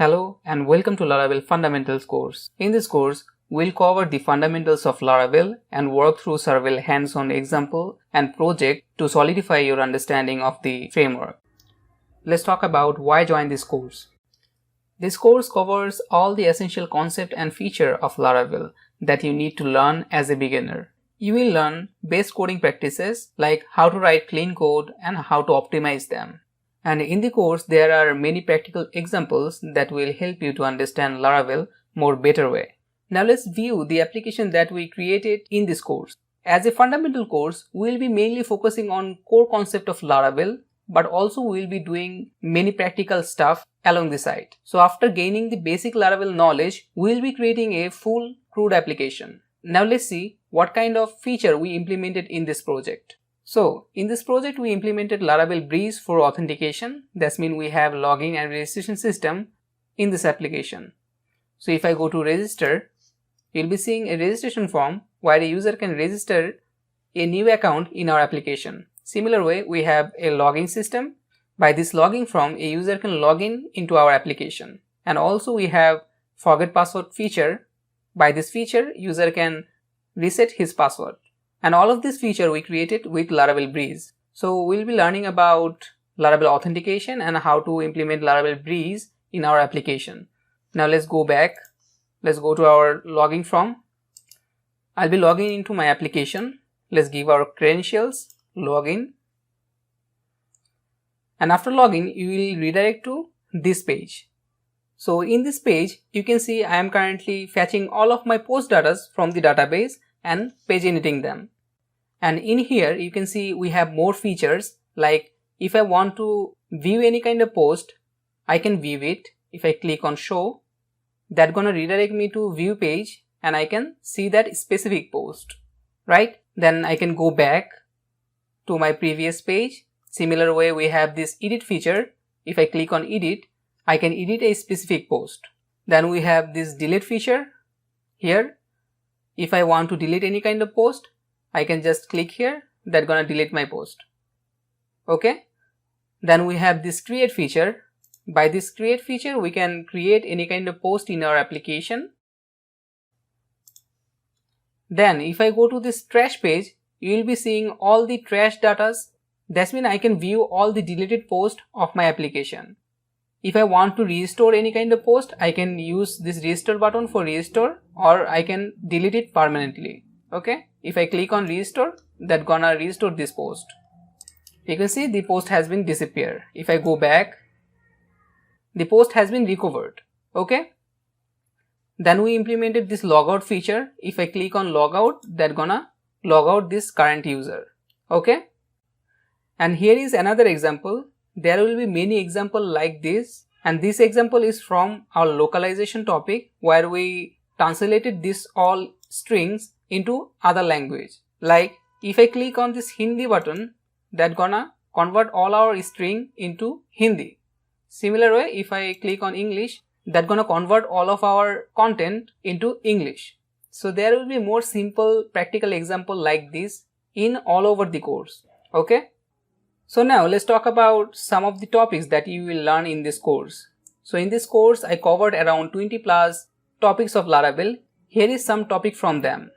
Hello and welcome to Laravel Fundamentals course. In this course, we'll cover the fundamentals of Laravel and work through several hands-on example and project to solidify your understanding of the framework. Let's talk about why join this course. This course covers all the essential concept and feature of Laravel that you need to learn as a beginner. You will learn base coding practices like how to write clean code and how to optimize them. And in the course, there are many practical examples that will help you to understand Laravel more better way. Now let's view the application that we created in this course. As a fundamental course, we'll be mainly focusing on core concept of Laravel, but also we'll be doing many practical stuff along the side. So after gaining the basic Laravel knowledge, we'll be creating a full CRUD application. Now let's see what kind of feature we implemented in this project. So in this project, we implemented Laravel Breeze for authentication. That means we have login and registration system in this application. So if I go to register, you'll be seeing a registration form where a user can register a new account in our application. Similar way, we have a login system. By this login form, a user can log in into our application. And also we have forget password feature. By this feature, user can reset his password. And all of this feature we created with Laravel Breeze. So we'll be learning about Laravel authentication and how to implement Laravel Breeze in our application. Now let's go back. Let's go to our login form. I'll be logging into my application. Let's give our credentials, login. And after login, you will redirect to this page. So in this page, you can see I am currently fetching all of my post data from the database and paginating them. And in here you can see we have more features, like if I want to view any kind of post, I can view it. If I click on show, that's gonna redirect me to view page and I can see that specific post, right? Then I can go back to my previous page. Similar way, we have this edit feature. If I click on edit, I can edit a specific post. Then we have this delete feature here. If I want to delete any kind of post, I can just click here, that's gonna delete my post. Okay. Then we have this create feature. By this create feature, we can create any kind of post in our application. Then if I go to this trash page, you will be seeing all the trash data. That means I can view all the deleted posts of my application. If I want to restore any kind of post, I can use this restore button for restore, or I can delete it permanently. Okay. If I click on restore, that's gonna restore this post. You can see the post has been disappeared. If I go back, the post has been recovered. Okay. Then we implemented this logout feature. If I click on logout, that's gonna log out this current user. Okay. And here is another example. There will be many examples like this, and this example is from our localization topic where we translated this all strings into other language. Like if I click on this Hindi button, that's gonna convert all our string into Hindi. Similar way, if I click on English, that's gonna convert all of our content into English. So there will be more simple practical example like this in all over the course. Okay. So now let's talk about some of the topics that you will learn in this course. So in this course, I covered around 20 plus topics of Laravel. Here is some topic from them.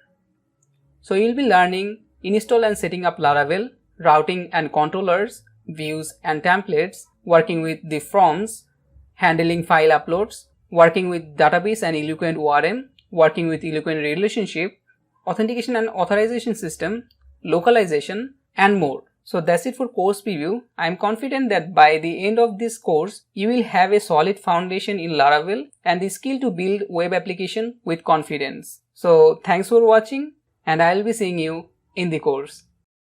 So you'll be learning install and setting up Laravel, routing and controllers, views and templates, working with the forms, handling file uploads, working with database and Eloquent ORM, working with Eloquent relationship, authentication and authorization system, localization, and more. So that's it for course preview. I am confident that by the end of this course, you will have a solid foundation in Laravel and the skill to build web application with confidence. So thanks for watching, and I will be seeing you in the course.